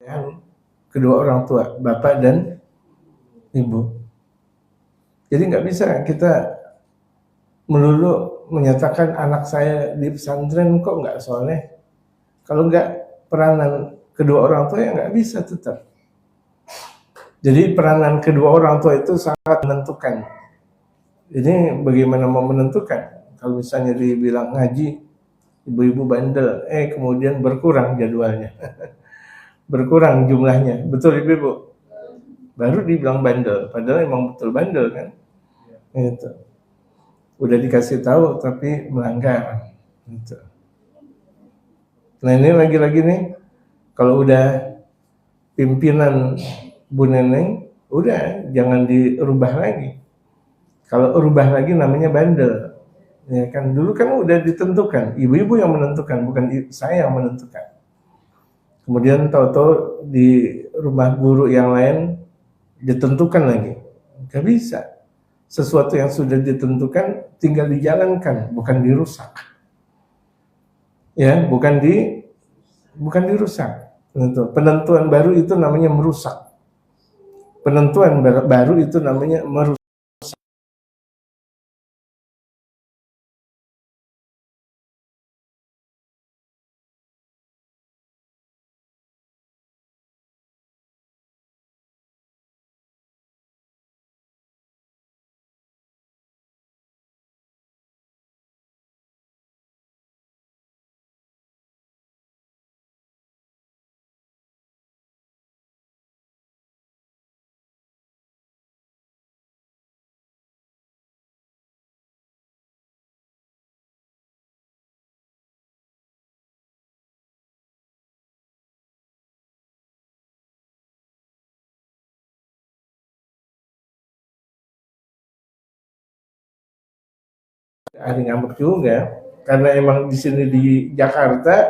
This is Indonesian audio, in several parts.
yang kedua orang tua, bapak dan ibu. Jadi nggak bisa kita melulu menyatakan anak saya di pesantren kok nggak soleh. Kalau nggak peranan kedua orang tua ya nggak bisa tetap. Jadi peranan kedua orang tua itu sangat menentukan. Ini bagaimana mau menentukan? Kalau misalnya dibilang ngaji, ibu-ibu bandel, kemudian berkurang jadwalnya, berkurang jumlahnya, betul ibu-ibu? Baru dibilang bandel, padahal emang betul bandel kan? Itu. Udah dikasih tahu tapi melanggar. Gitu. Nah ini lagi-lagi nih, kalau udah pimpinan Bu Neneng, udah jangan dirubah lagi. Kalau rubah lagi namanya bandel. Ya kan dulu kan udah ditentukan, ibu-ibu yang menentukan, bukan saya yang menentukan. Kemudian tahu-tahu di rumah guru yang lain ditentukan lagi. Gak bisa. Sesuatu yang sudah ditentukan tinggal dijalankan, bukan dirusak. Ya, bukan dirusak. Penentuan baru itu namanya merusak. Penentuan baru itu namanya merusak. Ada ngambek juga karena emang di sini di Jakarta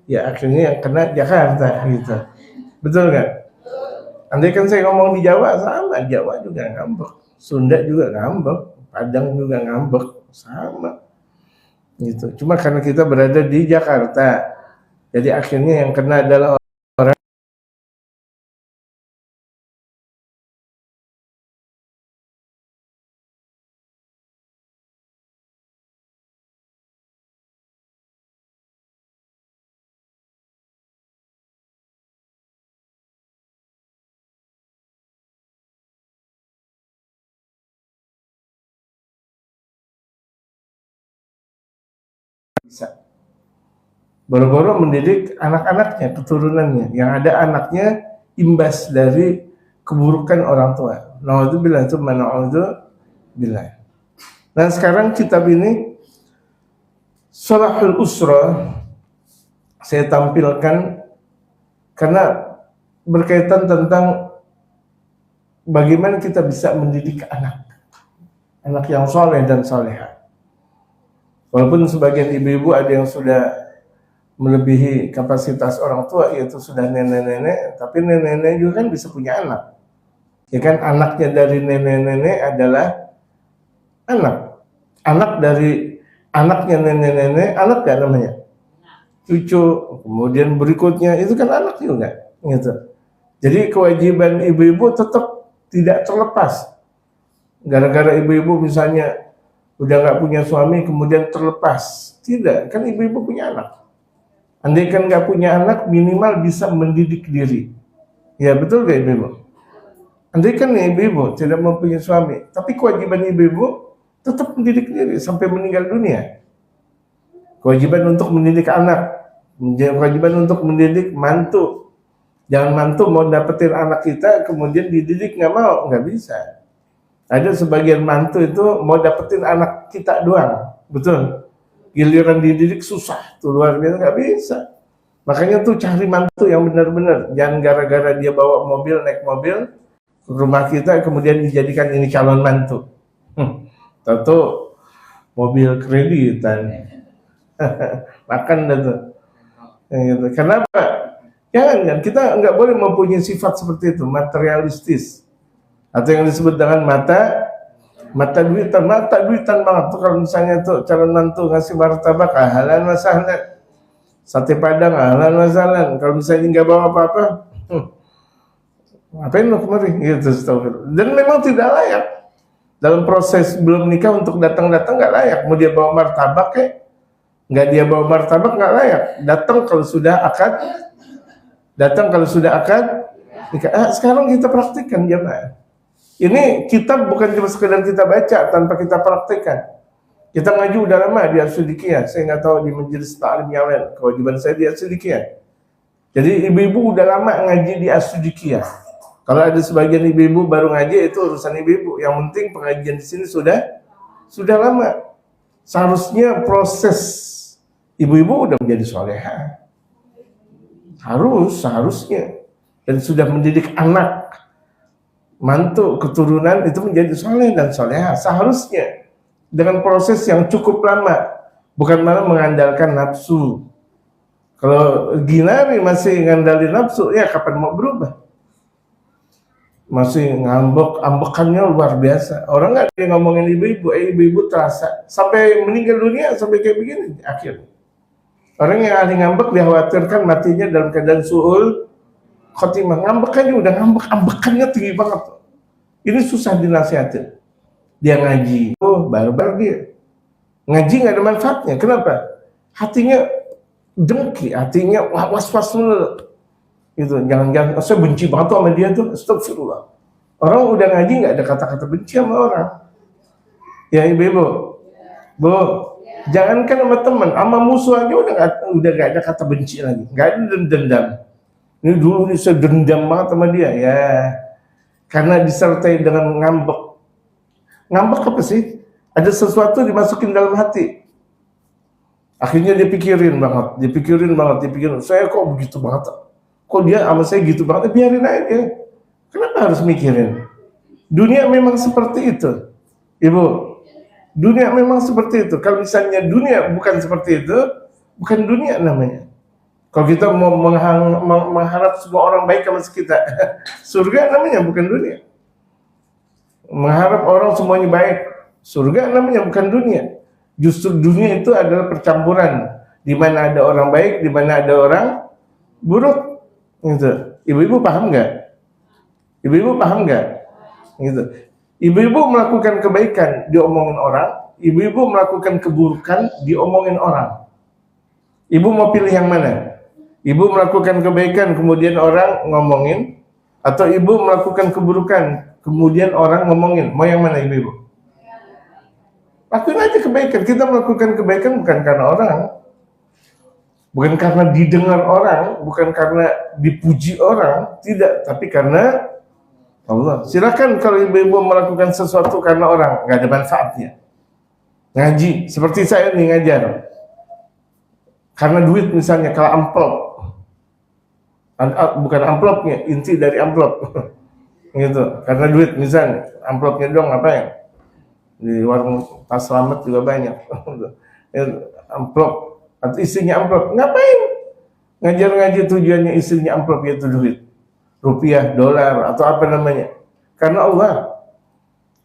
ya akhirnya yang kena Jakarta gitu, betul nggak? Andai kan saya ngomong di Jawa sama, Jawa juga ngambek, Sunda juga ngambek, Padang juga ngambek, sama gitu. Cuma karena kita berada di Jakarta, jadi akhirnya yang kena adalah orang bisa boro-boro mendidik anak-anaknya, keturunannya, yang ada anaknya imbas dari keburukan orang tua. Naudzubillah itu naudzubillah. Nah sekarang kitab ini Sharhul Usra saya tampilkan karena berkaitan tentang bagaimana kita bisa mendidik anak yang soleh dan soleha. Walaupun sebagian ibu-ibu ada yang sudah melebihi kapasitas orang tua, yaitu sudah nenek-nenek, tapi nenek-nenek juga kan bisa punya anak. Ya kan anaknya dari nenek-nenek adalah anak dari anaknya nenek-nenek, anak gak namanya? Cucu, kemudian berikutnya itu kan anak juga, gitu. Jadi kewajiban ibu-ibu tetap tidak terlepas. Gara-gara ibu-ibu misalnya udah nggak punya suami kemudian terlepas, tidak, kan ibu-ibu punya anak. Andai kan nggak punya anak, minimal bisa mendidik diri. Ya betul gak ibu-ibu? Andai kan ibu-ibu tidak mempunyai suami, tapi kewajiban ibu-ibu tetap mendidik diri sampai meninggal dunia. Kewajiban untuk mendidik anak, kewajiban untuk mendidik mantu. Jangan mantu mau dapetin anak kita kemudian dididik nggak mau, nggak bisa. Ada sebagian mantu itu mau dapetin anak kita doang, betul. Giliran dididik susah, tuh luar biasa, nggak bisa. Makanya tuh cari mantu yang benar-benar, jangan gara-gara dia bawa mobil, naik mobil ke rumah kita kemudian dijadikan ini calon mantu. Tentu mobil kreditan, makan dah tuh. Gitu. Kenapa? Jangan, kita nggak boleh mempunyai sifat seperti itu, materialistis. Atau yang disebut dengan mata duitan banget tuh. Kalau misalnya tuh calon mantu ngasih martabak, ahlan wa sahlan, sate padang, ahlan wa sahlan. Kalau misalnya nggak bawa apa-apa, Ngapain lo kemari? Gitu, astagfirullah. Dan memang tidak layak dalam proses belum nikah untuk datang-datang, nggak layak. Mau dia bawa martabak kayak nggak, dia bawa martabak nggak layak. Datang kalau sudah akad, datang kalau sudah akad nikah. Sekarang kita praktikkan jemaah. Ini kitab bukan cuma sekedar kita baca tanpa kita praktikkan. Kita ngaji udah lama di As-Siddiqiyah. Saya nggak tahu di majelis ta'lim yang lain. Kewajiban saya di As-Siddiqiyah. Jadi ibu-ibu udah lama ngaji di As-Siddiqiyah. Kalau ada sebagian ibu-ibu baru ngaji, itu urusan ibu-ibu. Yang penting pengajian di sini sudah lama. Seharusnya proses ibu-ibu udah menjadi soleha. Seharusnya. Dan sudah mendidik anak, mantu, keturunan itu menjadi soleh dan soleha. Seharusnya. Dengan proses yang cukup lama. Bukan malah mengandalkan nafsu. Kalau Ginari masih ngandalin nafsu, ya kapan mau berubah? Masih ambekannya luar biasa. Orang nggak dia ngomongin ibu-ibu, ibu-ibu terasa sampai meninggal dunia sampai kayak begini akhirnya. Orang yang ahli ngambek dikhawatirkan matinya dalam keadaan su'ul khotimah. Ngambekannya udah ambekannya tinggi banget. Ini susah dinasihatin. Dia ngaji, barbar dia. Ngaji nggak ada manfaatnya. Kenapa? Hatinya dengki, hatinya was-was dulu. Gitu, jangan-jangan saya benci banget sama dia tuh, astagfirullah. Orang udah ngaji nggak ada kata-kata benci sama orang. Ya ibu-ibu, bu, jangankan sama teman, sama musuh aja udah nggak ada kata benci lagi, nggak ada dendam. Ini dulu nih saya dendam banget sama dia, ya, karena disertai dengan ngambek. Ngambek apa sih? Ada sesuatu dimasukin dalam hati. Akhirnya dipikirin banget. Saya kok begitu banget? Kok dia sama saya gitu banget? Biarin aja. Kenapa harus mikirin? Dunia memang seperti itu. Ibu, dunia memang seperti itu. Kalau misalnya dunia bukan seperti itu, bukan dunia namanya. Kalau kita mau mengharap semua orang baik sama kita, surga namanya bukan dunia. Mengharap orang semuanya baik, surga namanya bukan dunia. Justru dunia itu adalah percampuran, di mana ada orang baik, di mana ada orang buruk. Gitu. Ibu-ibu paham nggak? Ibu-ibu paham nggak? Gitu. Ibu-ibu melakukan kebaikan diomongin orang, ibu-ibu melakukan keburukan diomongin orang. Ibu mau pilih yang mana? Ibu melakukan kebaikan kemudian orang ngomongin, atau ibu melakukan keburukan kemudian orang ngomongin? Mau yang mana ibu-ibu? Lakuin aja kebaikan. Kita melakukan kebaikan bukan karena orang. Bukan karena didengar orang, bukan karena dipuji orang, tidak, tapi karena Allah. Silakan kalau ibu-ibu melakukan sesuatu karena orang, nggak ada manfaatnya. Ngaji, seperti saya nih ngajar. Karena duit misalnya, kalau amplop, bukan amplopnya, inti dari amplop, gitu. Karena duit misalnya, amplopnya dong apa ya? Di warung Pas Slamet juga banyak, amplop. Atau isinya amplop, ngapain? Ngajar ngaji tujuannya isinya amplop yaitu duit, rupiah, dolar, atau apa namanya? Karena Allah.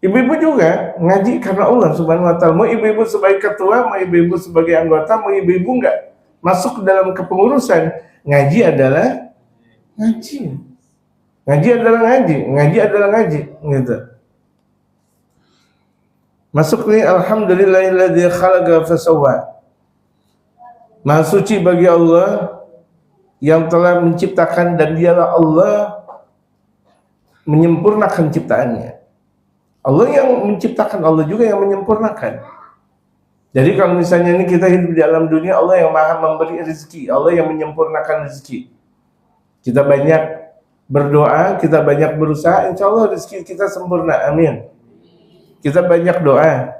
Ibu-ibu juga ngaji karena Allah Subhanahu Wa Taala. Mau ibu-ibu sebagai ketua, mau ibu-ibu sebagai anggota, mau ibu-ibu nggak masuk ke dalam kepengurusan, ngaji adalah ngaji. Ngaji adalah ngaji, ngaji adalah ngaji, gitu. Masuk nih, alhamdulillahilladzi khalaqa fasawwa. Maha suci bagi Allah yang telah menciptakan, dan dialah Allah menyempurnakan ciptaannya. Allah yang menciptakan, Allah juga yang menyempurnakan. Jadi kalau misalnya ini kita hidup di alam dunia, Allah yang maha memberi rezeki, Allah yang menyempurnakan rezeki. Kita banyak berdoa, kita banyak berusaha, insya Allah rezeki kita sempurna, amin. Kita banyak doa,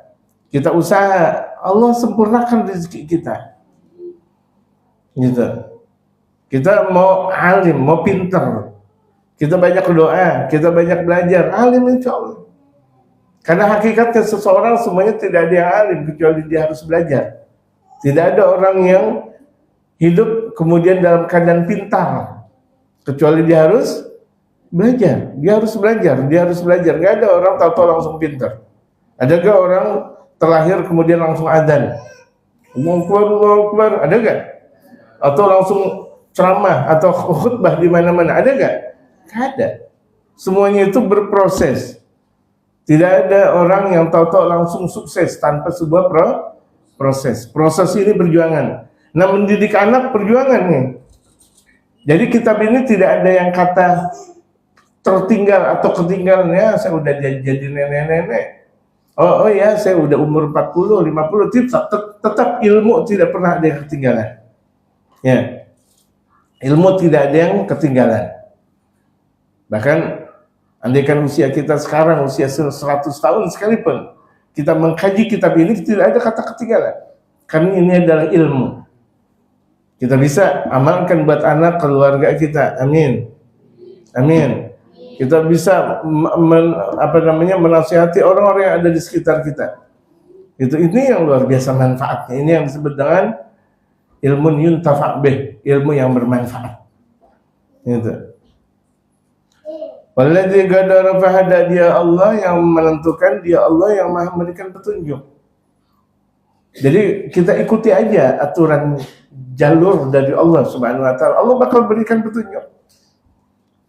kita usaha, Allah sempurnakan rezeki kita. Gitu. Kita mau alim, mau pinter, kita banyak doa, kita banyak belajar, alim insya Allah. Karena hakikatnya seseorang semuanya tidak ada yang alim kecuali dia harus belajar. Tidak ada orang yang hidup kemudian dalam keadaan pintar kecuali dia harus belajar. Dia harus belajar, dia harus belajar. Gak ada orang tahu-tahu langsung pintar. Adakah orang terlahir kemudian langsung adzan? Allahu Akbar, Allahu Akbar, ada gak? Atau langsung ceramah atau khutbah di mana-mana, ada nggak? Nggak ada. Semuanya itu berproses. Tidak ada orang yang tahu-tahu langsung sukses tanpa sebuah proses. Proses ini perjuangan. Nah, mendidik anak perjuangan nih. Jadi kitab ini tidak ada yang kata tertinggal atau ketinggalan, ya saya udah jadi nenek-nenek. Oh ya, saya udah umur 40, 50, tetap ilmu tidak pernah ada yang ketinggalan. Ya. Ilmu tidak ada yang ketinggalan. Bahkan andaikan usia kita sekarang usia 100 tahun sekalipun, kita mengkaji kitab ini tidak ada kata ketinggalan. Karena ini adalah ilmu. Kita bisa amalkan buat anak keluarga kita. Amin. Amin. Kita bisa menasihati orang-orang yang ada di sekitar kita. Ini yang luar biasa manfaatnya. Ini yang disebut dengan ilmu yuntafa' bih, ilmu yang bermanfaat. Itu. Walladzi qadara fahada, dia Allah yang menentukan, dia Allah yang Maha memberikan petunjuk. Jadi kita ikuti aja aturan jalur dari Allah Subhanahu wa taala. Allah bakal berikan petunjuk.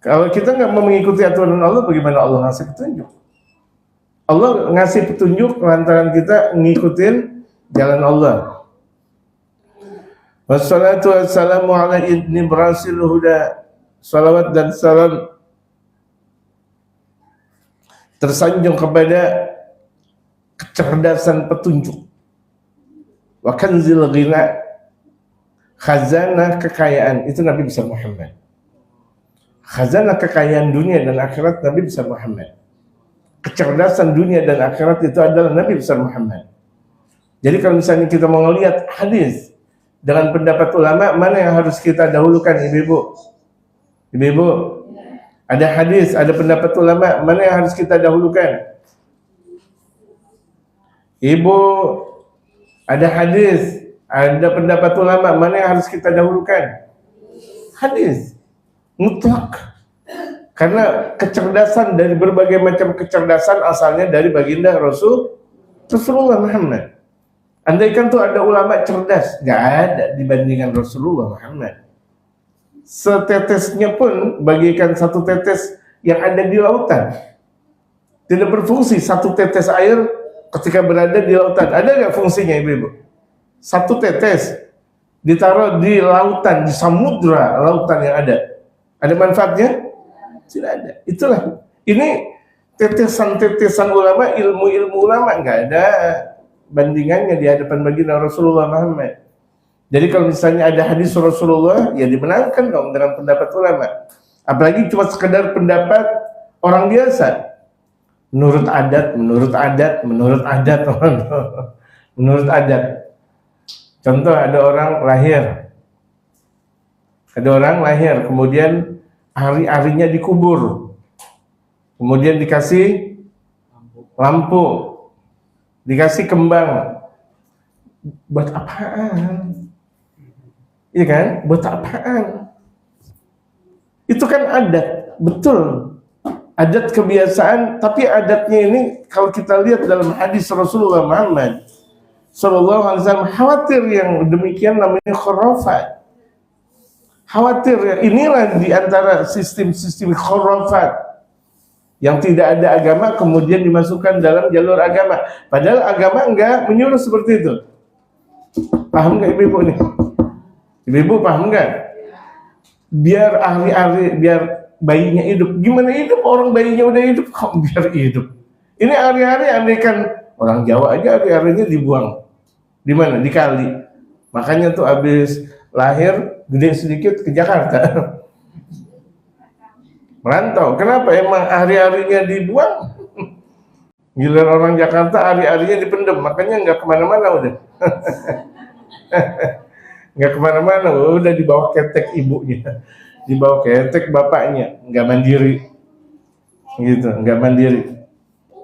Kalau kita nggak mau mengikuti aturan Allah, bagaimana Allah ngasih petunjuk? Allah ngasih petunjuk lantaran kita ngikutin jalan Allah. Wassalatu wassalamu ala ibni berasil huda. Salawat dan salam tersanjung kepada kecerdasan petunjuk. Wa kanzil ghina, khazanah kekayaan, itu Nabi besar Muhammad. Khazanah kekayaan dunia dan akhirat Nabi besar Muhammad. Kecerdasan dunia dan akhirat itu adalah Nabi besar Muhammad. Jadi kalau misalnya kita mau melihat hadis dengan pendapat ulama, mana yang harus kita dahulukan, ibu-ibu? Ibu-ibu, ada hadis, ada pendapat ulama, mana yang harus kita dahulukan? Ibu, ada hadis, ada pendapat ulama, mana yang harus kita dahulukan? Hadis. Mutlak. Karena kecerdasan dari berbagai macam kecerdasan asalnya dari baginda Rasulullah Muhammad. Andaikan tuh ada ulama cerdas, nggak ada dibandingkan Rasulullah Muhammad. Setetesnya pun bagikan satu tetes yang ada di lautan. Tidak berfungsi satu tetes air ketika berada di lautan. Ada nggak fungsinya, ibu-ibu? Satu tetes ditaruh di lautan, di samudra lautan yang ada. Ada manfaatnya? Tidak ada. Itulah. Ini tetesan-tetesan ulama, ilmu-ilmu ulama, nggak ada bandingannya di hadapan baginda Rasulullah Muhammad. Jadi kalau misalnya ada hadis Rasulullah, ya dimenangkan dong dengan pendapat ulama. Apalagi cuma sekedar pendapat orang biasa. Menurut adat, menurut adat. Contoh, ada orang lahir, kemudian hari-harinya dikubur, kemudian dikasih lampu, dikasih kembang. Buat apaan? Iya kan? Buat apaan? Itu kan adat, betul. Adat kebiasaan, tapi adatnya ini kalau kita lihat dalam hadis Rasulullah Muhammad Sallallahu Alaihi Wasallam, khawatir yang demikian namanya khurafat. Khawatir ya, inilah diantara sistem-sistem khurafat yang tidak ada agama kemudian dimasukkan dalam jalur agama. Padahal agama enggak menyuruh seperti itu. Paham nggak ibu-ibu nih? Ibu-ibu paham nggak? Biar ahli-ahli, biar bayinya hidup. Gimana hidup? Orang bayinya udah hidup, kok biar hidup? Ini hari-hari andaikan orang Jawa aja hari-harinya dibuang. Di mana? Di kali. Makanya tuh habis lahir gede sedikit ke Jakarta. Merantau. Kenapa? Emang hari-harinya dibuang. Giliran orang Jakarta hari-harinya dipendem. Makanya nggak kemana-mana udah. Nggak kemana-mana, udah dibawa ketek ibunya, dibawa ketek bapaknya, nggak mandiri, gitu, nggak mandiri,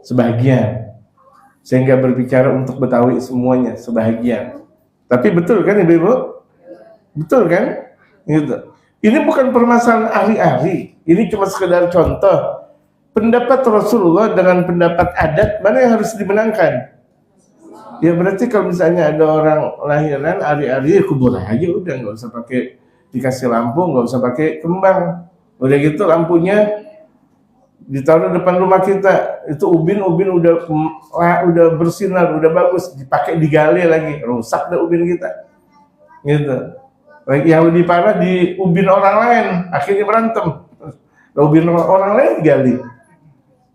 sebagian. Saya nggak berbicara untuk Betawi semuanya, sebagian. Tapi betul kan ibu-ibu? Betul kan? Gitu. Ini bukan permasalahan ahli-ahli, ini cuma sekedar contoh. Pendapat Rasulullah dengan pendapat adat, mana yang harus dimenangkan? Ya berarti kalau misalnya ada orang lahiran hari-hari kubur aja udah, nggak usah pakai dikasih lampu nggak usah pakai kembang. Udah gitu lampunya ditaruh depan rumah kita, itu ubin udah bersinar, udah bagus, dipakai digali lagi, rusak deh ubin kita. Gitu. Yang lebih parah di ubin orang lain, akhirnya berantem. Ubin orang lain digali.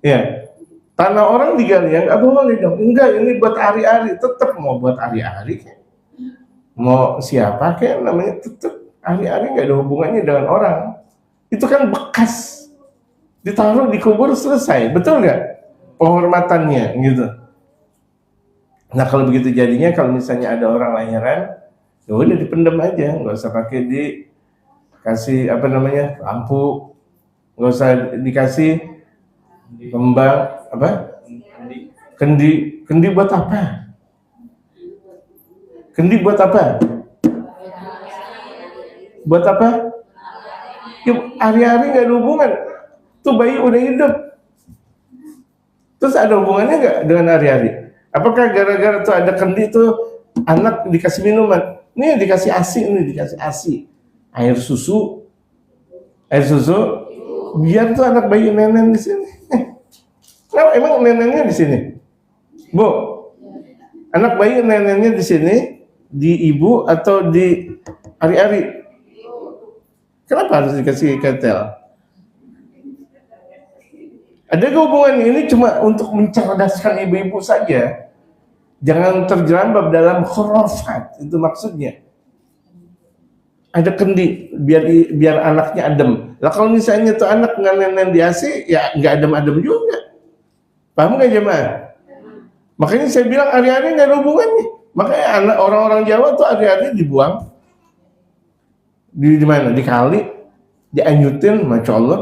Ya, tanah orang digali, ya nggak boleh dong. Enggak, ini buat ari-ari, tetap mau buat ari-ari. Mau siapa kayak namanya, tetap ari-ari nggak ada hubungannya dengan orang. Itu kan bekas, ditaruh dikubur selesai, betul nggak? Penghormatannya gitu. Nah kalau begitu jadinya, kalau misalnya ada orang lahiran, ya udah dipendam aja, nggak usah pakai dikasih apa namanya lampu, nggak usah dikasih kembang apa kendi. Kendi buat apa? Kendi buat apa? Buat apa? Ya, hari-hari nggak ada hubungan. Tuh bayi udah hidup. Terus ada hubungannya nggak dengan hari-hari? Apakah gara-gara tuh ada kendi tuh anak dikasih minuman? Nih dikasih ASI, ini dikasih ASI, air susu, biar tuh anak bayi nenen di sini. Nah, emang nenennya di sini, Bu? Anak bayi nenennya di sini, di ibu atau di ari-ari? Kenapa harus dikasih ketel? Ada hubungan ini cuma untuk mencerdaskan ibu-ibu saja. Jangan terjerambab dalam khurafat, itu maksudnya. Ada kendi biar anaknya adem. Lah kalau misalnya tuh anak nggak nenen di ASI, ya nggak adem-adem juga. Paham nggak jemaah? Makanya saya bilang ari-ari nggak ada hubungannya. Makanya anak orang-orang Jawa tuh ari-ari dibuang di mana? Di kali, dianyutin, masya Allah.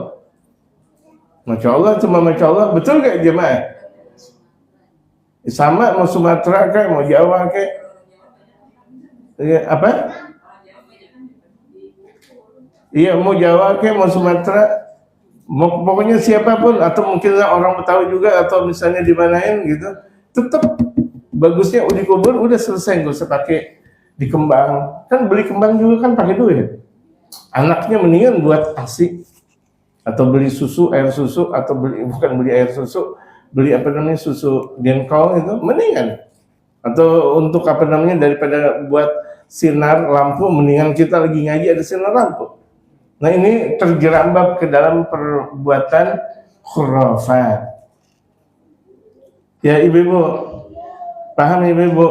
Masya Allah, cuma masya Allah, betul gak jemaah? Sama mau Sumatera kayak mau Jawa kayak apa? Iya mau Jawa kayak mau Sumatera, mau pokoknya siapapun, atau mungkin orang Betawi juga, atau misalnya dimanain gitu, tetap bagusnya udah dikubur udah selesai, nggak usah pakai dikembang. Kan beli kembang juga kan pakai duit. Anaknya mendingan buat ASI, atau beli susu, air susu, atau bukan beli air susu, beli apa namanya susu Denkol itu mendingan. Atau untuk apa namanya, daripada buat sinar lampu, mendingan kita lagi ngaji ada sinar lampu. Nah ini terjerambab ke dalam perbuatan khurafat. Ya ibu-ibu, paham ibu-ibu?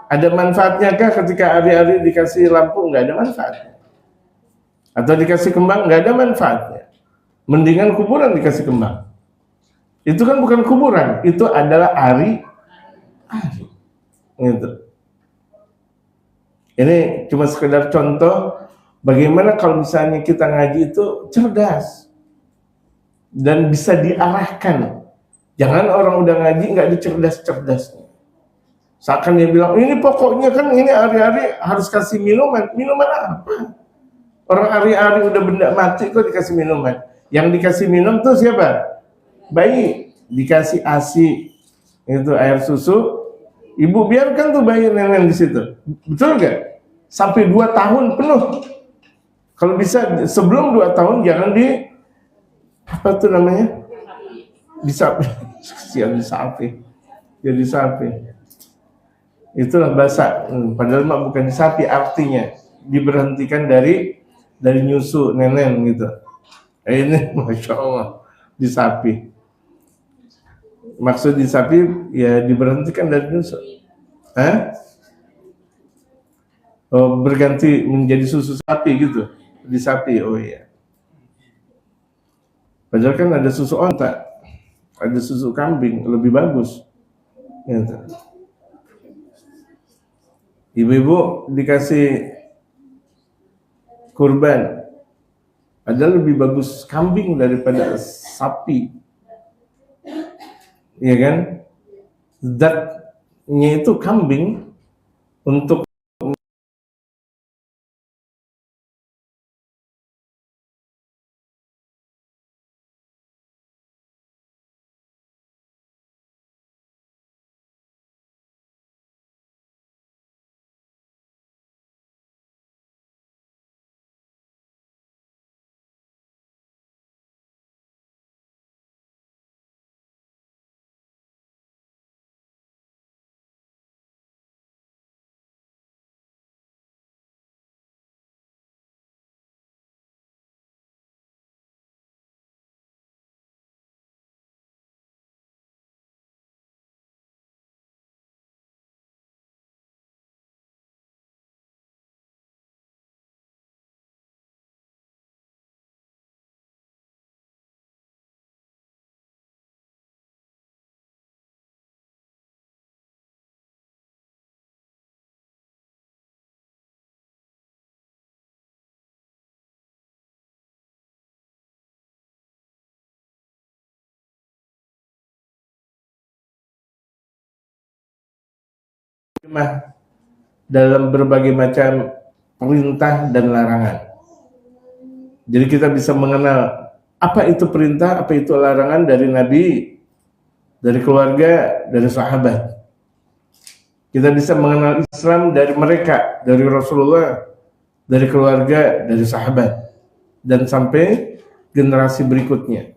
Ada manfaatnya kah ketika hari-hari dikasih lampu? Nggak ada manfaatnya. Atau dikasih kembang? Nggak ada manfaatnya. Mendingan kuburan dikasih kembang. Itu kan bukan kuburan, itu adalah ari. Gitu. Ini cuma sekedar contoh bagaimana kalau misalnya kita ngaji itu cerdas dan bisa diarahkan. Jangan orang udah ngaji nggak dicerdas-cerdasnya. Seakan dia bilang, ini pokoknya kan ini hari-hari harus kasih minuman. Minuman apa? Orang hari-hari udah benda mati kok dikasih minuman. Yang dikasih minum tuh siapa? Bayi. Dikasih ASI, itu air susu. Ibu biarkan tuh bayi nenek di situ. Betul nggak? Sampai 2 tahun penuh. Kalau bisa sebelum 2 tahun jangan di apa tuh namanya? Disapi. Siap disapi. Jadi sapi. Itulah bahasa. Padahal mah bukan disapi, artinya diberhentikan dari nyusu nenek gitu. Ini masya Allah disapi. Maksud disapi ya diberhentikan dari nyusu. Hah? Oh, berganti menjadi susu sapi gitu, disapi. Oh iya. Padahal kan ada susu onta, ada susu kambing, lebih bagus. Gitu. Ibu-ibu dikasih kurban, padahal lebih bagus kambing daripada sapi. Iya kan? Zatnya itu kambing untuk dalam berbagai macam perintah dan larangan. Jadi kita bisa mengenal apa itu perintah, apa itu larangan dari Nabi, dari keluarga, dari sahabat. Kita bisa mengenal Islam dari mereka, dari Rasulullah, dari keluarga, dari sahabat, dan sampai generasi berikutnya.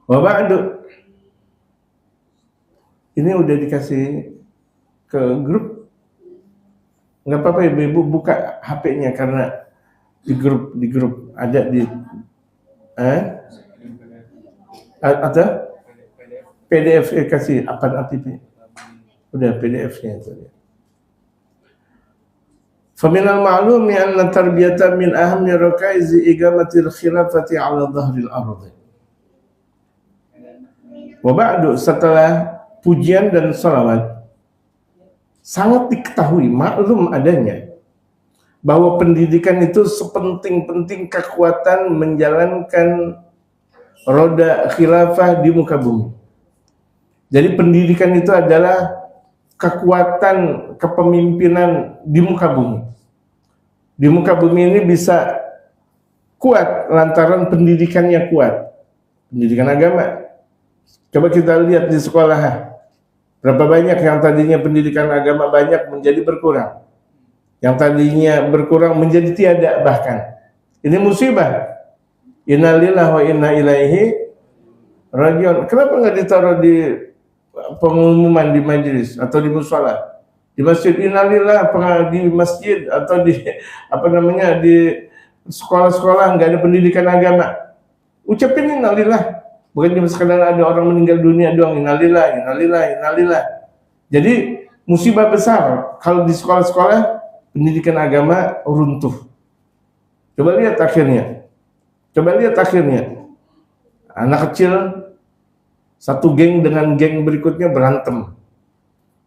Wa ba'du. Ini udah dikasih ke grup. Nggak apa-apa ibu-ibu buka HP-nya karena di grup ada di ada PDF kasih apa artinya? Udah PDF-nya itu. Faminal ma'lumi anna tarbiyata min ahammi rakaizi igamatil khilafati ala dhahril ardi. Wa ba'du, setelah pujian dan salawat, sangat diketahui, maklum adanya, bahwa pendidikan itu sepenting-penting kekuatan menjalankan roda khilafah di muka bumi. Jadi pendidikan itu adalah kekuatan kepemimpinan di muka bumi. Di muka bumi ini bisa kuat lantaran pendidikannya kuat. Pendidikan agama. Coba kita lihat di sekolah. Berapa banyak yang tadinya pendidikan agama banyak menjadi berkurang. Yang tadinya berkurang menjadi tiada bahkan. Ini musibah. Inna lillahi wa inna ilaihi rajiun. Kenapa nggak ditaruh di pengumuman di majelis atau di mushola? Di masjid innalillah, di masjid atau di di sekolah-sekolah nggak ada pendidikan agama. Ucapin innalillah. Bukan cuma sekadar ada orang meninggal dunia doang, innalillah, innalillah, innalillah. Jadi musibah besar kalau di sekolah-sekolah pendidikan agama runtuh. Coba lihat akhirnya. Anak kecil satu geng dengan geng berikutnya berantem.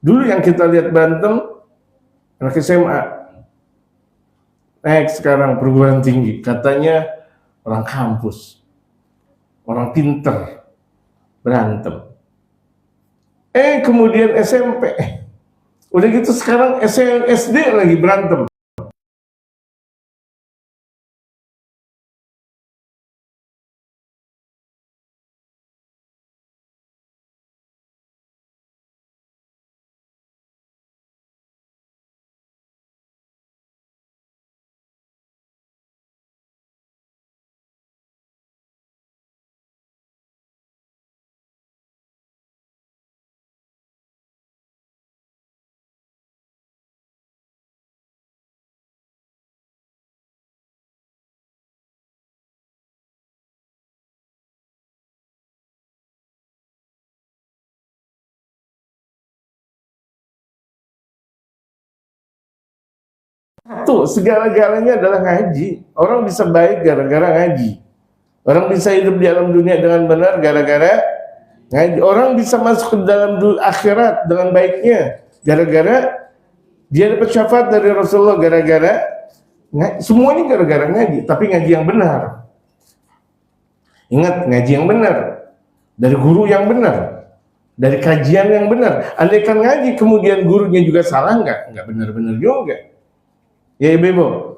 Dulu yang kita lihat berantem anak SMA. Sekarang perguruan tinggi, katanya orang kampus. Orang pinter berantem. Kemudian SMP. Udah gitu sekarang SD lagi berantem. Tuh, segala-galanya adalah ngaji. Orang bisa baik gara-gara ngaji. Orang bisa hidup di alam dunia dengan benar gara-gara ngaji. Orang bisa masuk ke dalam akhirat dengan baiknya gara-gara dia dapat syafaat dari Rasulullah gara-gara ngaji. Semuanya gara-gara ngaji, tapi ngaji yang benar. Ingat, ngaji yang benar. Dari guru yang benar. Dari kajian yang benar. Andaikan ngaji kemudian gurunya juga salah, enggak benar-benar juga. Ya ibu,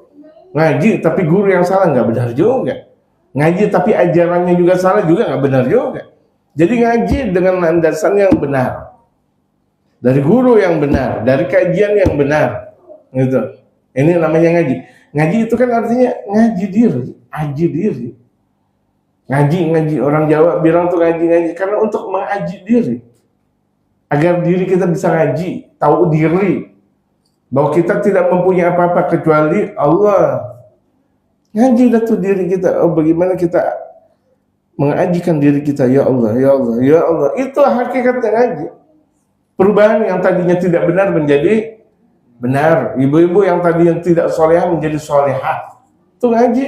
ngaji tapi guru yang salah nggak benar juga. Ngaji tapi ajarannya juga salah juga nggak benar juga. Jadi ngaji dengan landasan yang benar, dari guru yang benar, dari kajian yang benar, gitu. Ini namanya ngaji. Ngaji itu kan artinya ngaji diri, aji diri. Ngaji orang Jawa bilang tuh ngaji karena untuk mengaji diri, agar diri kita bisa ngaji, tahu diri. Bahwa kita tidak mempunyai apa-apa kecuali Allah. Ngaji tuh diri kita. Bagaimana kita mengajikan diri kita, ya Allah, ya Allah, ya Allah. Itu hakikatnya ngaji. Perubahan yang tadinya tidak benar menjadi benar. Ibu-ibu yang tadinya tidak solehah menjadi solehah. Itu ngaji.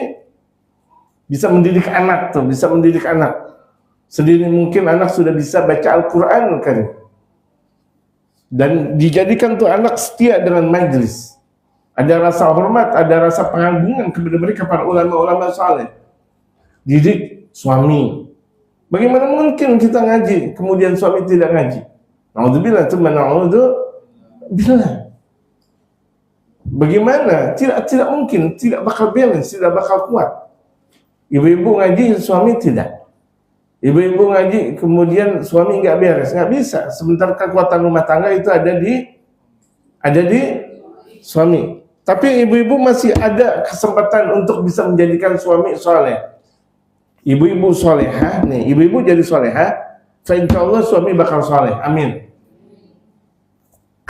Bisa mendidik anak tuh, bisa mendidik anak. Sedini mungkin anak sudah bisa baca Al-Quran kan. Dan dijadikan tuh anak setia dengan majelis. Ada rasa hormat, ada rasa pengagungan kepada mereka para ulama-ulama saleh. Didik suami. Bagaimana mungkin kita ngaji kemudian suami tidak ngaji? Naudzubillah, Bila bagaimana? Tidak mungkin, tidak bakal balance, tidak bakal kuat. Ibu-ibu ngaji, suami tidak. Ibu-ibu ngaji, kemudian suami nggak beres, nggak bisa. Sebentar kekuatan rumah tangga itu ada di suami. Tapi ibu-ibu masih ada kesempatan untuk bisa menjadikan suami soleh. Ibu-ibu solehah, nih, ibu-ibu jadi solehah, insya Allah suami bakal soleh. Amin.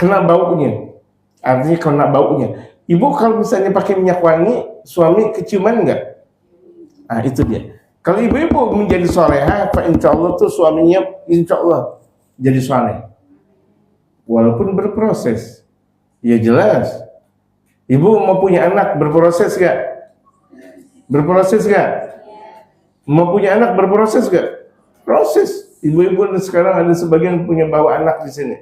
Kena baunya, artinya kena baunya. Ibu kalau misalnya pakai minyak wangi, suami keciuman enggak? Ah, itu dia. Kalau ibu-ibu menjadi solehah, insya Allah tuh suaminya insya Allah jadi soleh. Walaupun berproses, ya jelas. Ibu mau punya anak berproses gak? Berproses gak? Mau punya anak berproses gak? Proses. Ibu-ibu sekarang ada sebagian punya bawa anak di sini.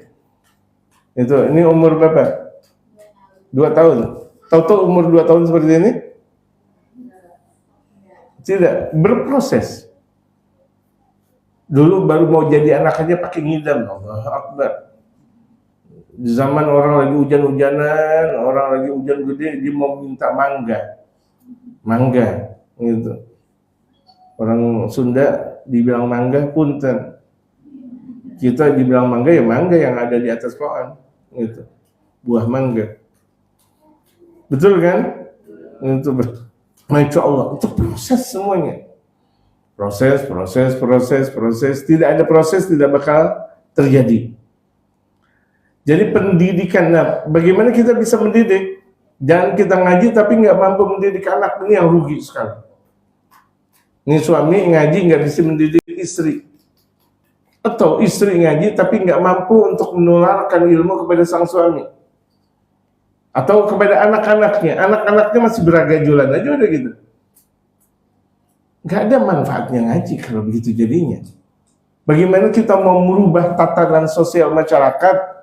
Itu, ini umur berapa? 2 tahun. Tahu-tahu umur 2 tahun seperti ini? Tidak, berproses. Dulu baru mau jadi anak aja pakai ngidam. Allah Akbar. Di zaman orang lagi hujan-hujanan, orang lagi hujan gede, dia mau minta mangga. Mangga, gitu. Orang Sunda dibilang mangga, punten. Kita dibilang mangga, ya mangga yang ada di atas pohon. Gitu. Buah mangga. Betul kan? Itu Masya Allah, itu proses semuanya. Proses. Tidak ada proses, tidak bakal terjadi. Jadi pendidikan, nah, bagaimana kita bisa mendidik? Jangan kita ngaji tapi nggak mampu mendidik anak, ini yang rugi sekali. Ini suami ngaji nggak bisa mendidik istri, atau istri ngaji tapi nggak mampu untuk menularkan ilmu kepada sang suami, atau kepada anak-anaknya. Anak-anaknya masih beragajulan aja udah gitu. Nggak ada manfaatnya ngaji kalau begitu jadinya. Bagaimana kita mau merubah tatanan sosial masyarakat?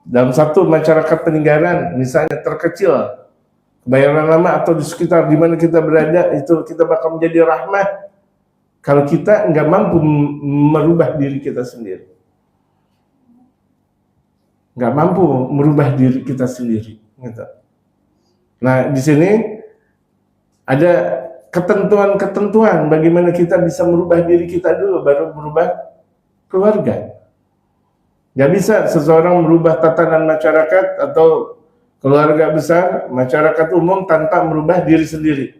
Dalam satu masyarakat peninggalan, misalnya terkecil, Kebayoran Lama atau di sekitar di mana kita berada, itu kita bakal menjadi rahmah kalau kita nggak mampu merubah diri kita sendiri. Nggak mampu merubah diri kita sendiri. Gitu. Nah, di sini ada ketentuan-ketentuan bagaimana kita bisa merubah diri kita dulu, baru merubah keluarga. Gak bisa seseorang merubah tatanan masyarakat atau keluarga besar, masyarakat umum tanpa merubah diri sendiri.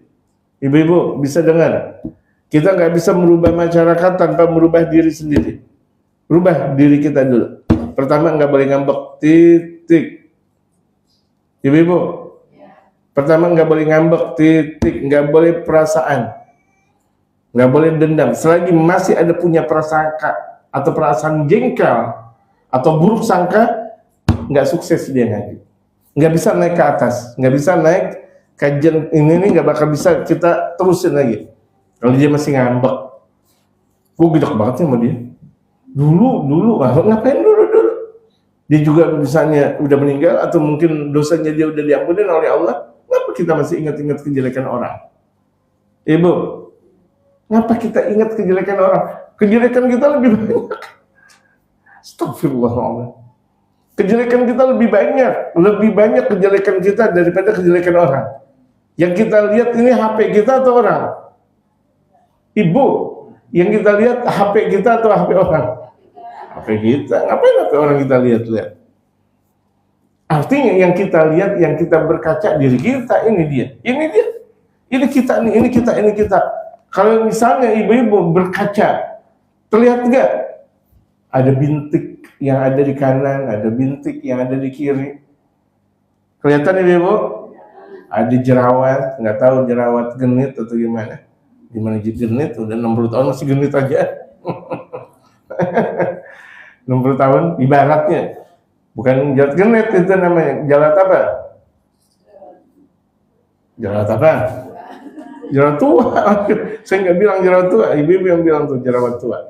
Ibu-ibu bisa dengar, kita nggak bisa merubah masyarakat tanpa merubah diri sendiri. Rubah diri kita dulu. Pertama, nggak boleh ngambek, titik. Ibu-ibu, pertama nggak boleh ngambek, titik. Nggak boleh perasaan, nggak boleh dendam. Selagi masih ada punya prasangka atau perasaan jengkel atau buruk sangka, nggak sukses dia ngaji. Nggak bisa naik ke atas, nggak bisa naik kajian ini nggak bakal bisa kita terusin lagi. Kalau dia masih ngambek, gue gede banget ya sama dia. Dulu, ngapain dulu? Dia juga misalnya udah meninggal atau mungkin dosanya dia udah diampuni oleh Allah. Kenapa kita masih ingat-ingat kejelekan orang? Ibu, ngapa kita ingat kejelekan orang? Kejelekan kita lebih banyak. Astagfirullahaladzim. Kejelekan kita lebih banyak kejelekan kita daripada kejelekan orang. Yang kita lihat ini HP kita atau orang? Ibu, yang kita lihat HP kita atau HP orang? HP kita. Ngapain HP orang kita lihat? Artinya yang kita lihat, yang kita berkaca diri kita, ini dia. Ini kita. Kalau misalnya ibu-ibu berkaca, terlihat nggak? Ada bintik yang ada di kanan, ada bintik yang ada di kiri. Kelihatan ibu-ibu? Ada jerawat, nggak tahu jerawat genit atau gimana. Gimana genit? Udah 60 tahun masih genit aja. 60 tahun ibaratnya. Bukan jerawat genit itu namanya. Jerawat apa? Jerawat apa? Jerawat tua. Saya nggak bilang jerawat tua, ibu-ibu yang bilang tuh jerawat tua.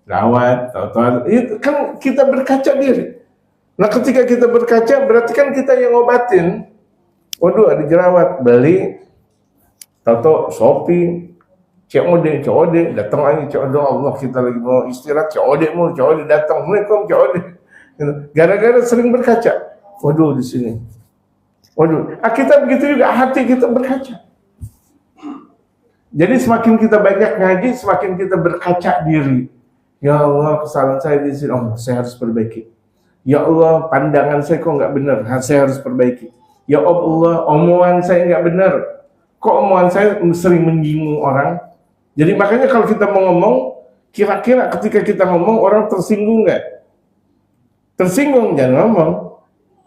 Jerawat, itu kan kita berkaca diri. Nah, ketika kita berkaca berarti kan kita yang ngobatin. Waduh, ada jerawat, beli tato Shopee, COD datang lagi, COD Allah, kita lagi mau istirahat, COD datang, Assalamualaikum, COD. Gara-gara sering berkaca. Waduh di sini. Waduh, kita begitu juga, hati kita berkaca. Jadi semakin kita banyak ngaji, semakin kita berkaca diri. Ya Allah, kesalahan saya di sini, oh saya harus perbaiki. Ya Allah, pandangan saya kok nggak benar, saya harus perbaiki. Ya Allah, omongan saya nggak benar, kok omongan saya sering menyinggung orang. Jadi makanya kalau kita mau ngomong, kira-kira ketika kita ngomong orang tersinggung nggak? Tersinggung jangan ngomong.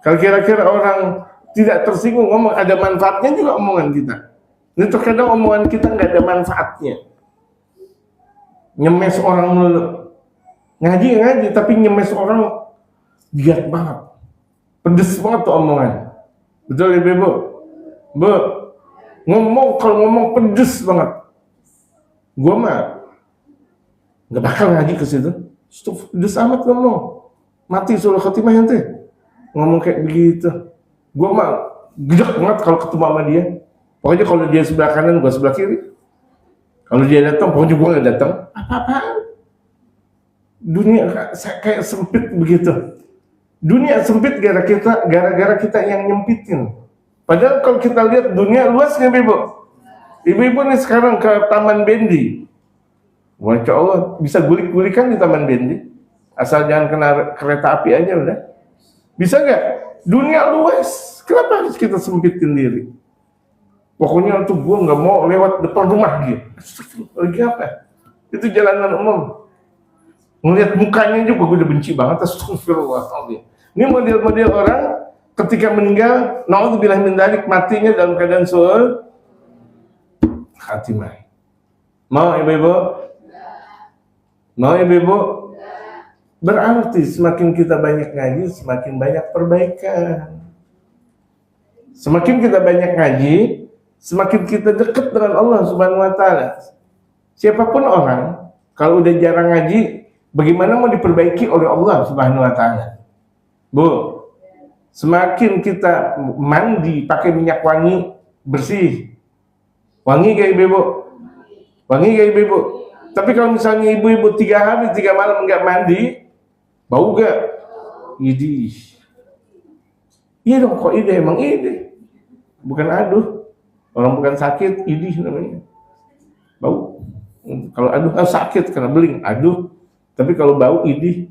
Kalau kira-kira orang tidak tersinggung ngomong, ada manfaatnya juga omongan kita. Ini terkadang omongan kita nggak ada manfaatnya. Nyemes orang mulu. Ngaji, tapi nyemes orang giat banget. Pedes banget tuh omongan. Betul ya, Bu? Bu, kalau ngomong pedes banget. Gua mah nggak bakal ngaji ke situ. Pedes amat ngomong. Mati suruh khotimah ente. Ngomong kayak begitu. Gua mah gedek banget kalau ketemu sama dia. Pokoknya kalau dia sebelah kanan, gua sebelah kiri. Kalau dia datang, pokoknya gua nggak datang. Apa-apaan? Dunia kayak sempit begitu. Dunia sempit gara-gara kita yang nyempitin. Padahal kalau kita lihat dunia luas nggak, Ibu? Ibu-ibu nih sekarang ke Taman Bendi. Masya Allah, bisa gulik-gulikan di Taman Bendi. Asal jangan kena kereta api aja udah. Bisa nggak? Dunia luas. Kenapa harus kita sempitin diri? Pokoknya tuh gue nggak mau lewat depan rumah dia. Lagi apa? Itu jalanan umum. Ngelihat mukanya juga gue udah benci banget. Astagfirullahaladzim. Ini model-model orang ketika meninggal, naudzubillah min dzalik, matinya dalam keadaan suul khatimah. Mau ibu-ibu? Mau ibu-ibu? Berarti semakin kita banyak ngaji, semakin banyak perbaikan. Semakin kita banyak ngaji, semakin kita dekat dengan Allah Subhanahu wa Ta'ala. Siapapun orang, kalau udah jarang ngaji, bagaimana mau diperbaiki oleh Allah Subhanahu wa Ta'ala? Bu, semakin kita mandi pakai minyak wangi, bersih. Wangi gak ibu-ibu? Wangi gak ibu-ibu? Tapi kalau misalnya ibu-ibu 3 hari 3 malam nggak mandi, bau gak? Idih. Iya dong, kok idih? Emang idih. Bukan aduh. Orang bukan sakit, idih namanya. Bau. Kalau aduh sakit karena beling, aduh. Tapi kalau bau idih.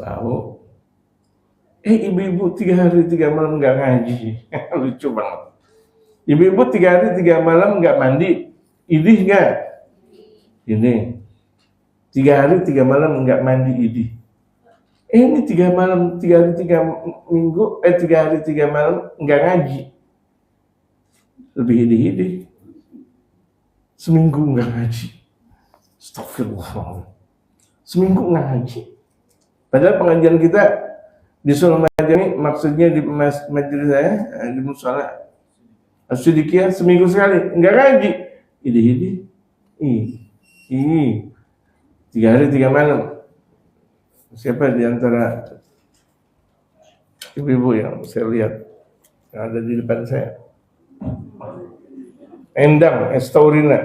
Bau. Ibu-ibu 3 hari 3 malam nggak ngaji. Lucu banget. Ibu-ibu 3 hari 3 malam nggak mandi, idih nggak? Ini 3 hari 3 malam nggak mandi, idih. Ini 3 malam 3 hari 3 minggu 3 hari 3 malam nggak ngaji, lebih idih-idih. Seminggu nggak ngaji, astagfirullah. Seminggu nggak ngaji. Padahal pengajian kita di Sulaiman ini maksudnya di majelis saya di musala As-Siddiqiyah seminggu sekali, enggak ngaji. Idih-idih. 3 hari 3 malam. Siapa di antara ibu-ibu yang saya lihat yang ada di depan saya? Endang Estaurina.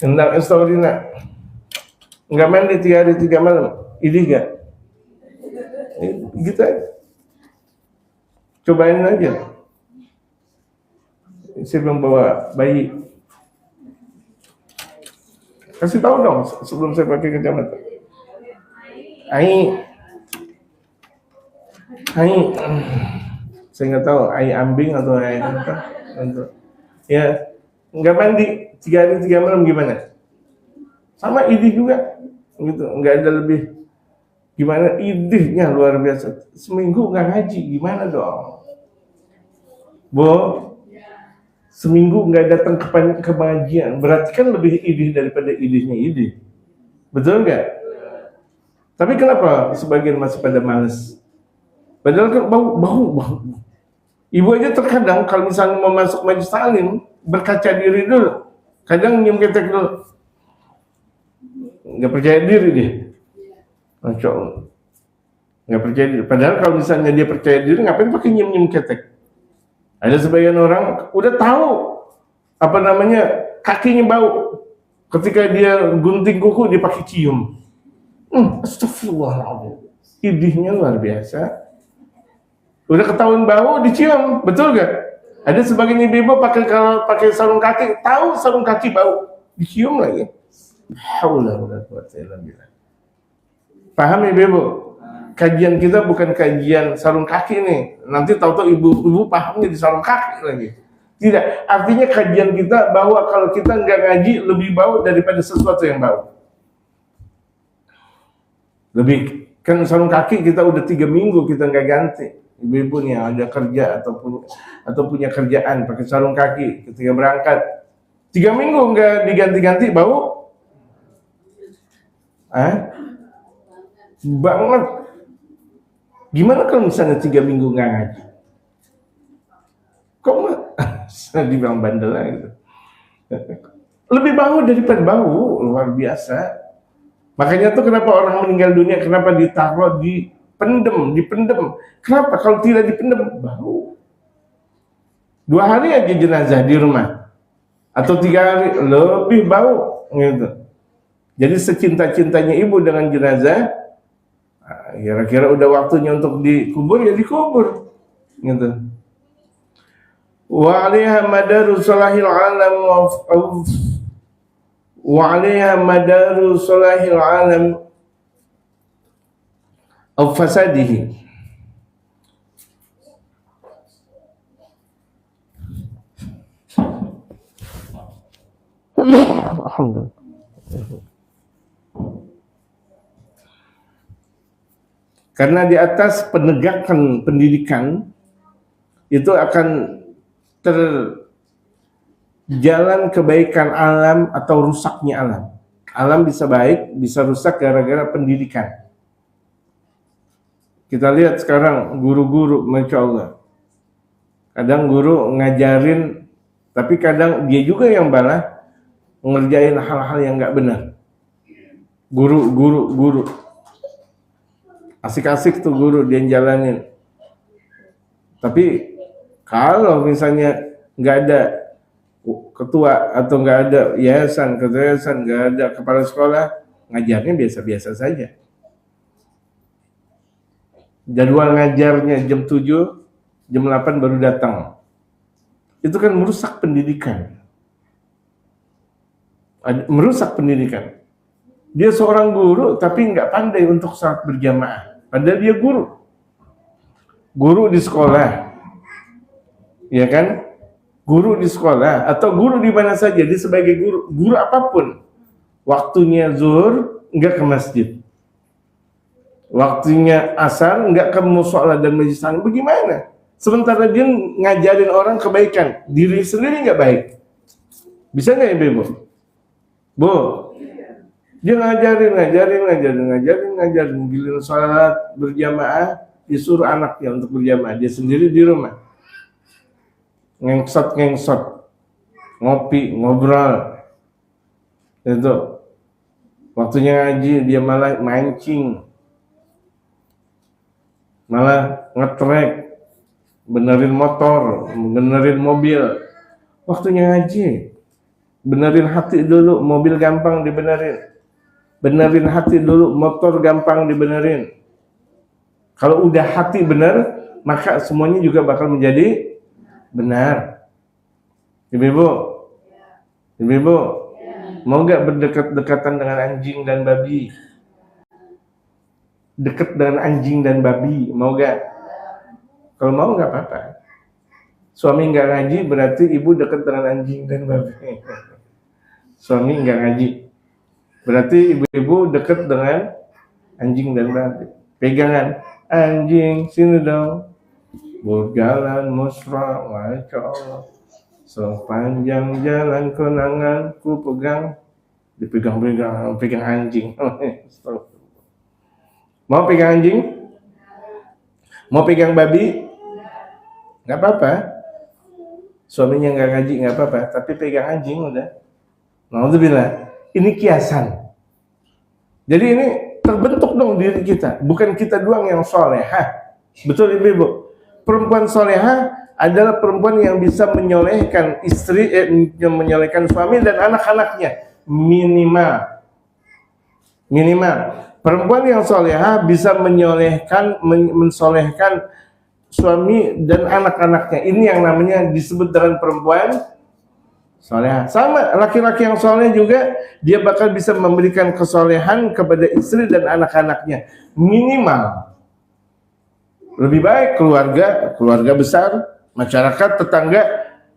Endang Estaurina. Enggak mandi 3 hari 3 malam. Idih enggak? Gitu aja. Cobain aja. Saya belum bawa bayi. Kasih tahu dong sebelum saya pakai kacamata. Ai, saya nggak tahu ai ambing atau ai apa. Ya, nggak mandi 3 hari 3 malam gimana? Sama idih juga, gitu. Nggak ada lebih. Gimana idihnya luar biasa. Seminggu nggak ngaji, gimana dong? Bu, seminggu nggak datang ke pengajian, berarti kan lebih idih daripada idihnya idih. Betul nggak? Tapi kenapa sebagian masih pada males? Padahal kan bau. Ibu aja terkadang kalau misalnya mau masuk majelis taklim, berkaca diri dulu. Kadang nyium ketek dulu. Nggak percaya diri dia. Masya Allah. Nggak percaya diri. Padahal kalau misalnya dia percaya diri, ngapain pakai nyium ketek? Ada sebagian orang udah tahu kakinya bau, Ketika dia gunting kuku, dia pakai cium. Astagfirullahaladzim. Idihnya luar biasa. Udah ketahuan bau, dicium, betul gak? Ada sebagian ibu-ibu kalau pakai sarung kaki, tahu sarung kaki bau, dicium lagi. Haula wala quwwata illa billah. Paham ibu-ibu? Kajian kita bukan kajian sarung kaki nih. Nanti tahu-tahu ibu-ibu pahamnya di sarung kaki lagi. Tidak, artinya kajian kita bahwa kalau kita nggak ngaji lebih bau daripada sesuatu yang bau. Lebih, kan sarung kaki kita udah 3 minggu kita nggak ganti. Ibu-ibu nih ada kerja atau punya kerjaan pakai sarung kaki ketika berangkat 3 minggu nggak diganti-ganti bau, banget. Gimana kalau misalnya 3 minggu nggak ngaji? Kok nggak dibilang bandel gitu? Lebih bau daripada bau, luar biasa. Makanya tuh kenapa orang meninggal dunia, kenapa ditaruh dipendem. Kenapa? Kalau tidak dipendem, bau. 2 hari aja jenazah di rumah, atau 3 hari, lebih bau, gitu. Jadi secinta-cintanya ibu dengan jenazah, kira-kira udah waktunya untuk dikubur, ya dikubur, gitu. Wa 'alaiha madaru salahil alam wa 'alaiha madaru salahil alam aw fasadihi. Alhamdulillah. Karena di atas penegakan pendidikan itu akan terjalan kebaikan alam atau rusaknya alam. Alam bisa baik, bisa rusak gara-gara pendidikan. Kita lihat sekarang guru-guru, Masya Allah. Kadang guru ngajarin, tapi kadang dia juga yang balah ngerjain hal-hal yang nggak benar. Guru. Asik-asik tuh guru dia jalanin. Tapi kalau misalnya nggak ada ketua atau nggak ada yayasan, nggak ada kepala sekolah, ngajarnya biasa-biasa saja. Jadwal ngajarnya jam 7, jam 8 baru datang. Itu kan merusak pendidikan. Dia seorang guru tapi nggak pandai untuk salat berjamaah. Padahal dia guru di sekolah, ya kan? Guru di sekolah atau guru di mana saja, dia sebagai guru apapun, waktunya zuhur nggak ke masjid, waktunya asar nggak ke mushola dan majelis taklim, bagaimana? Sementara dia ngajarin orang kebaikan, diri sendiri nggak baik. Bisa nggak ibu? Bu, dia ngajarin, giliran sholat berjamaah disuruh anaknya untuk berjamaah, dia sendiri di rumah ngengsot, ngopi, ngobrol. Itu waktunya ngaji, dia malah mancing, malah ngetrek, benerin motor, benerin mobil. Waktunya ngaji, benerin hati dulu, mobil gampang dibenerin. Benerin hati dulu, motor gampang dibenerin. Kalau udah hati benar, maka semuanya juga bakal menjadi benar. Ibu-ibu, mau gak berdekat-dekatan dengan anjing dan babi? Dekat dengan anjing dan babi, mau gak? Kalau mau gak apa-apa. Suami gak ngaji berarti ibu dekat dengan anjing dan babi. Suami gak ngaji berarti ibu-ibu dekat dengan anjing dan babi. Pegangan, anjing sini dong, berjalan mesra, Masya Allah, sepanjang jalan kenangan ku pegang, pegang anjing. Mau pegang anjing? Mau pegang babi? Nggak apa-apa. Suaminya nggak ngaji nggak apa-apa, tapi pegang anjing udah. Alhamdulillah. Ini kiasan. Jadi ini terbentuk dong diri kita. Bukan kita doang yang solehah. Betul ibu-ibu? Perempuan solehah adalah perempuan yang bisa menyolehkan istri, menyolehkan suami dan anak-anaknya. minimal perempuan yang solehah bisa mensolehkan suami dan anak-anaknya. Ini yang namanya disebut dengan perempuan solehah. Sama laki-laki yang soleh juga, dia bakal bisa memberikan kesolehan kepada istri dan anak-anaknya. Minimal. Lebih baik keluarga besar, masyarakat, tetangga,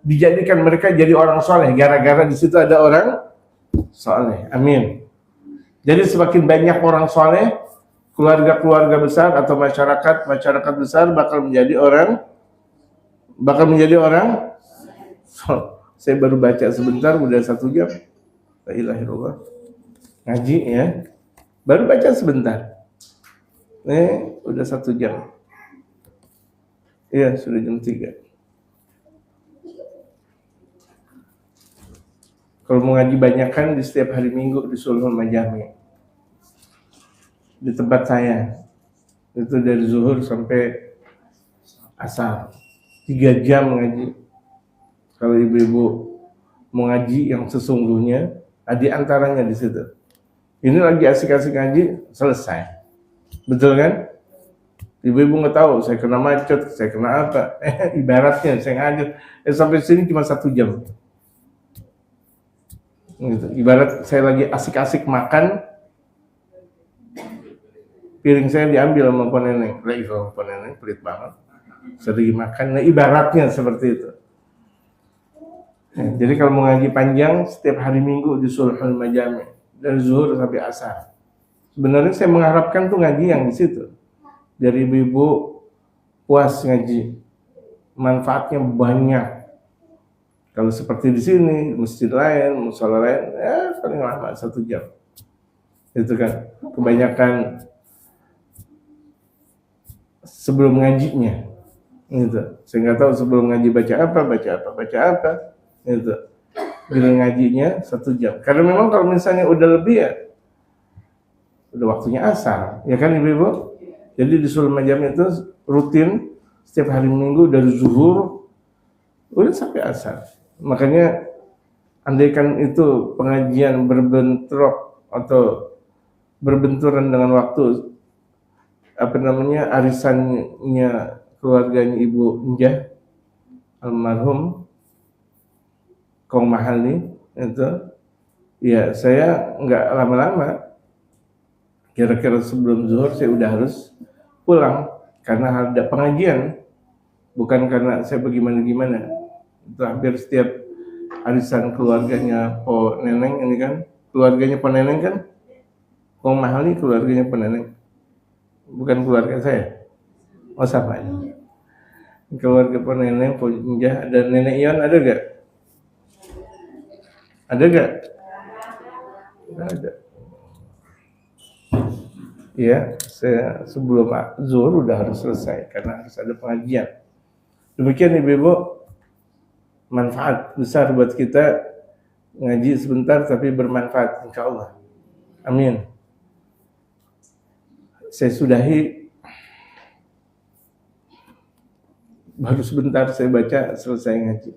dijadikan mereka jadi orang soleh. Gara-gara di situ ada orang soleh. Amin. Jadi semakin banyak orang soleh, keluarga besar atau masyarakat besar bakal menjadi orang. Saya baru baca sebentar, udah 1 jam. La ilaha illallah. Ngaji ya, baru baca sebentar. Udah 1 jam. Iya, sudah jam 3. Kalau mau ngaji banyak kan di setiap hari Minggu di Sulhul Majami. Di tempat saya itu dari zuhur sampai asar 3 jam ngaji. Kalau ibu-ibu mau ngaji yang sesungguhnya, di antaranya di situ. Ini lagi asik-asik ngaji, selesai. Betul kan? Ibu-ibu nggak tahu saya kena macet, saya kena apa. Ibaratnya saya ngaji sampai sini cuma 1 jam. Gitu. Ibarat saya lagi asik-asik makan, piring saya diambil sama Pak Neneng. Pak Neneng pelit banget. Sering makan, nah ibaratnya seperti itu. Jadi kalau mau ngaji panjang setiap hari Minggu di Sulhul Majami dari zuhur sampai asar. Sebenarnya saya mengharapkan tuh ngaji yang di situ. Dari ibu-ibu puas ngaji, manfaatnya banyak. Kalau seperti di sini, masjid lain, mushola lain, paling lama 1 jam. Itu kan kebanyakan sebelum ngajinya, gitu. Saya nggak tahu sebelum ngaji baca apa, gitu. Bila ngajinya 1 jam. Karena memang kalau misalnya udah lebih ya, udah waktunya asar, ya kan ibu-ibu. Jadi di Sulhul Majami itu rutin setiap hari Minggu dari zuhur udah sampai asar. Makanya andaikan itu pengajian berbentrok atau berbenturan dengan waktu arisannya keluarganya Ibu Njah almarhum Kong Mahali itu, ya saya nggak lama-lama, kira-kira sebelum zuhur saya udah harus pulang karena ada pengajian, bukan karena saya bagaimana-gimana. Itu hampir setiap arisan keluarganya Po Neneng ini kan, keluarganya Po Neneng kan, Kong Mahali keluarganya Po Neneng, bukan keluarga saya. Oh sama aja. Keluarga Po Neneng, Po Njah, dan Nenek Ion ada gak? Ada gak? Ada. Ya, saya sebelum zuhur udah harus selesai karena harus ada pengajian. Demikian ibu-ibu, manfaat besar buat kita ngaji sebentar tapi bermanfaat insyaallah. Amin. Saya sudahi, baru sebentar saya baca selesai ngaji.